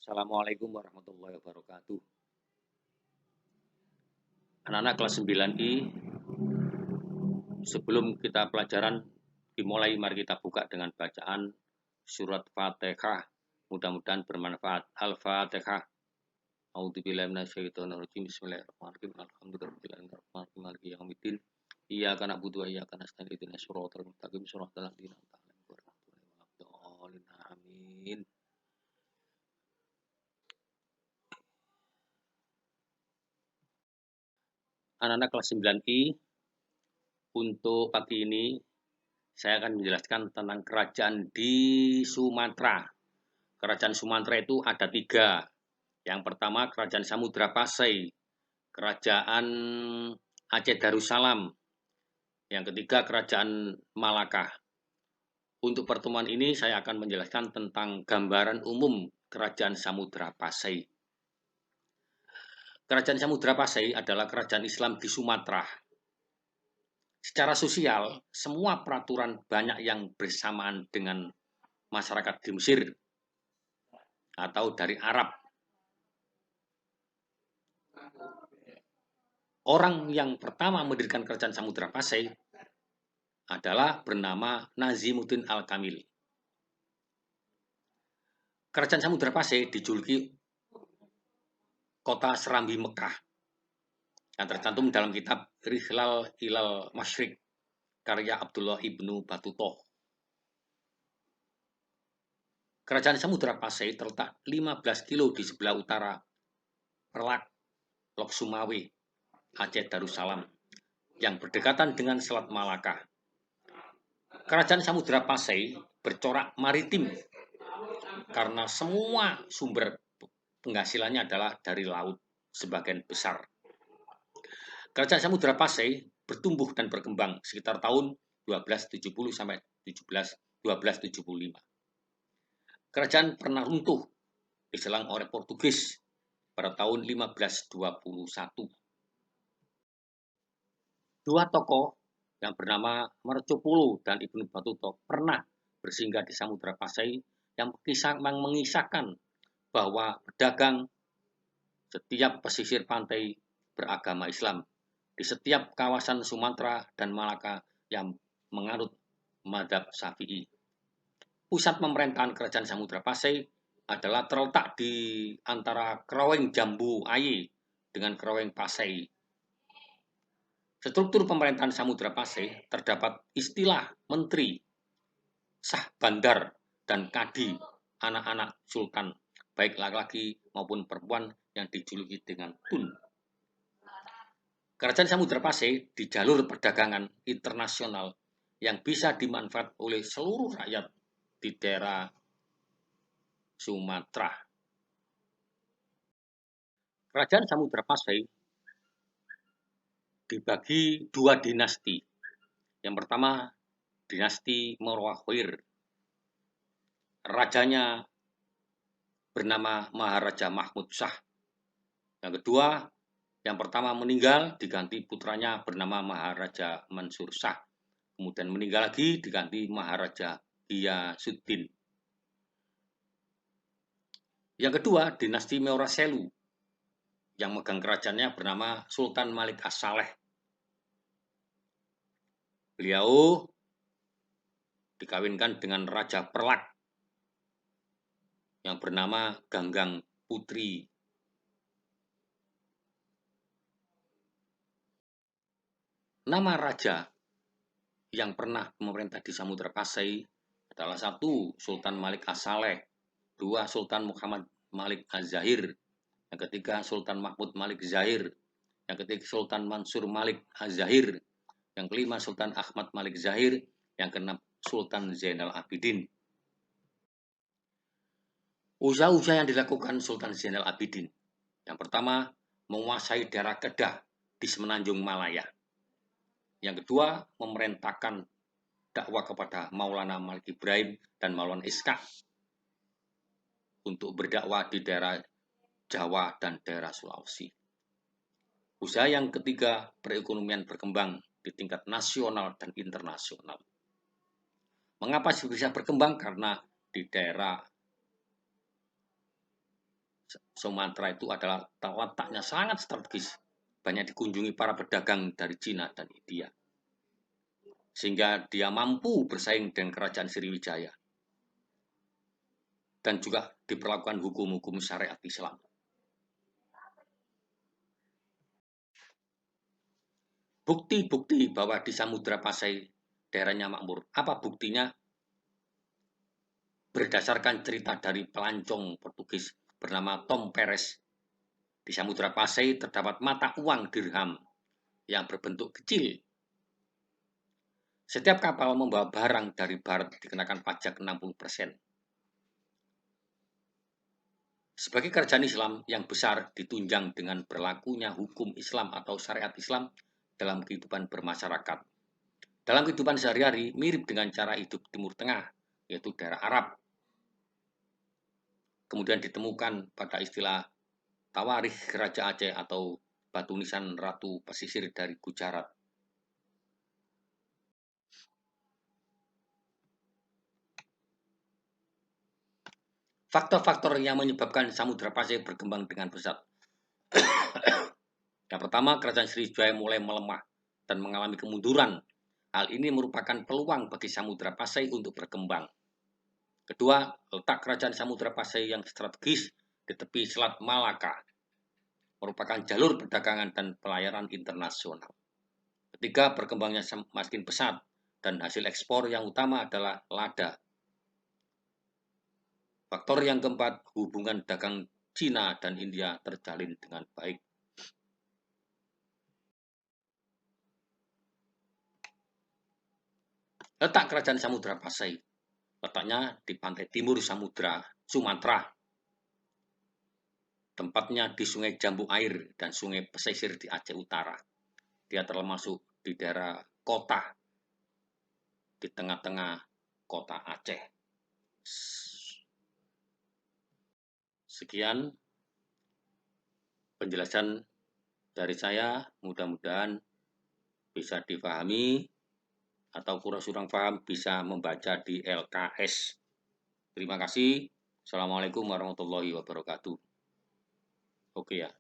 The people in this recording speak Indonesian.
Assalamualaikum warahmatullahi wabarakatuh. Anak-anak kelas 9I, sebelum kita pelajaran dimulai, mari kita buka dengan bacaan surat Fatihah. Mudah-mudahan bermanfaat. Al-Fatihah. A'udzubillahi minasyaitonirrajim. Bismillahirrahmanirrahim. Alhamdulillahirrahmanirrahim. Maliki yaumiddin. Iyyaka na'budu wa iyyaka nasta'in. Ihdinas siratal mustaqim. Shiratal ladzina an'amta 'alaihim. Amin. Anak-anak kelas 9I, untuk pagi ini saya akan menjelaskan tentang kerajaan di Sumatera. Kerajaan Sumatera itu ada 3. Yang pertama Kerajaan Samudra Pasai, Kerajaan Aceh Darussalam, yang ketiga Kerajaan Malaka. Untuk pertemuan ini saya akan menjelaskan tentang gambaran umum Kerajaan Samudra Pasai. Kerajaan Samudra Pasai adalah kerajaan Islam di Sumatera. Secara sosial, semua peraturan banyak yang bersamaan dengan masyarakat di Mesir atau dari Arab. Orang yang pertama mendirikan kerajaan Samudra Pasai adalah bernama Nazimuddin Al-Kamil. Kerajaan Samudra Pasai dijuluki kota Serambi Mekah, yang tercantum dalam kitab Rihlal Ilal Masyriq karya Abdullah ibnu Battutoh. Kerajaan Samudra Pasai terletak 15 kilo di sebelah utara Perlak, Lok Sumawe, Aceh Darussalam, yang berdekatan dengan Selat Malaka. Kerajaan Samudra Pasai bercorak maritim karena semua sumber penghasilannya adalah dari laut sebagian besar. Kerajaan Samudra Pasai bertumbuh dan berkembang sekitar tahun 1270 sampai 1275. Kerajaan pernah runtuh diserang oleh Portugis pada tahun 1521. Dua tokoh yang bernama Marco dan Ibnu Battutoh pernah bersinggah di Samudra Pasai yang mengisahkan bahwa pedagang setiap pesisir pantai beragama Islam di setiap kawasan Sumatera dan Malaka yang menganut mazhab Syafi'i. Pusat pemerintahan kerajaan Samudra Pasai adalah terletak di antara Kroweng Jambu Aye dengan Kroweng Pasai. Struktur pemerintahan Samudra Pasai terdapat istilah menteri, sah bandar, dan kadi, anak-anak sultan, baik laki-laki maupun perempuan yang dijuluki dengan Tun. Kerajaan Samudra Pasai di jalur perdagangan internasional yang bisa dimanfaat oleh seluruh rakyat di daerah Sumatera. Kerajaan Samudra Pasai dibagi 2 dinasti. Yang pertama, dinasti Morowali. Rajanya bernama Maharaja Mahmud Shah. Yang kedua, yang pertama meninggal diganti putranya bernama Maharaja Mansur Shah. Kemudian meninggal lagi diganti Maharaja Ghiyasuddin. Yang kedua, dinasti Meuraselu. Yang megang kerajaannya bernama Sultan Malik As-Saleh. Beliau dikawinkan dengan Raja Perlak yang bernama Ganggang Putri. Nama raja yang pernah memerintah di Samudra Pasai adalah 1. Sultan Malik As-Saleh, 2. Sultan Muhammad Malik Az-Zahir, yang ketiga Sultan Mahmud Malik Zahir, yang ketiga Sultan Mansur Malik Az-Zahir, yang kelima Sultan Ahmad Malik Zahir, yang keenam Sultan Zainal Abidin. Usaha-usaha yang dilakukan Sultan Zainal Abidin, yang pertama menguasai daerah Kedah di Semenanjung Malaya. Yang kedua, memerintahkan dakwah kepada Maulana Malik Ibrahim dan Maulana Ishaq untuk berdakwah di daerah Jawa dan daerah Sulawesi. Usaha yang ketiga, perekonomian berkembang di tingkat nasional dan internasional. Mengapa bisa berkembang? Karena di daerah Sumatera itu adalah letaknya sangat strategis, banyak dikunjungi para pedagang dari Cina dan India, sehingga dia mampu bersaing dengan kerajaan Sriwijaya dan juga diperlakukan hukum-hukum syariat Islam. Bukti-bukti bahwa di Samudra Pasai daerahnya makmur. Apa buktinya? Berdasarkan cerita dari pelancong Portugis bernama Tom Perez, di Samudra Pasai terdapat mata uang dirham yang berbentuk kecil. Setiap kapal membawa barang dari barat dikenakan pajak 60%. Sebagai kerajaan Islam yang besar ditunjang dengan berlakunya hukum Islam atau syariat Islam dalam kehidupan bermasyarakat. Dalam kehidupan sehari-hari mirip dengan cara hidup Timur Tengah, yaitu daerah Arab. Kemudian ditemukan pada istilah Tawarikh Raja Aceh atau batu nisan Ratu Pesisir dari Gujarat. Faktor-faktor yang menyebabkan Samudra Pasai berkembang dengan pesat. Yang pertama, kerajaan Sriwijaya mulai melemah dan mengalami kemunduran. Hal ini merupakan peluang bagi Samudra Pasai untuk berkembang. Kedua, letak kerajaan Samudra Pasai yang strategis di tepi Selat Malaka merupakan jalur perdagangan dan pelayaran internasional. Ketiga, berkembangnya semakin pesat dan hasil ekspor yang utama adalah lada. Faktor yang keempat, hubungan dagang Cina dan India terjalin dengan baik. Letak kerajaan Samudra Pasai, letaknya di pantai timur Samudra Sumatera. Tempatnya di Sungai Jambu Air dan Sungai Pesisir di Aceh Utara. Dia termasuk di daerah kota, di tengah-tengah kota Aceh. Sekian penjelasan dari saya, mudah-mudahan bisa difahami atau kurang paham bisa membaca di LKS. Terima kasih. Assalamualaikum warahmatullahi wabarakatuh. Oke ya.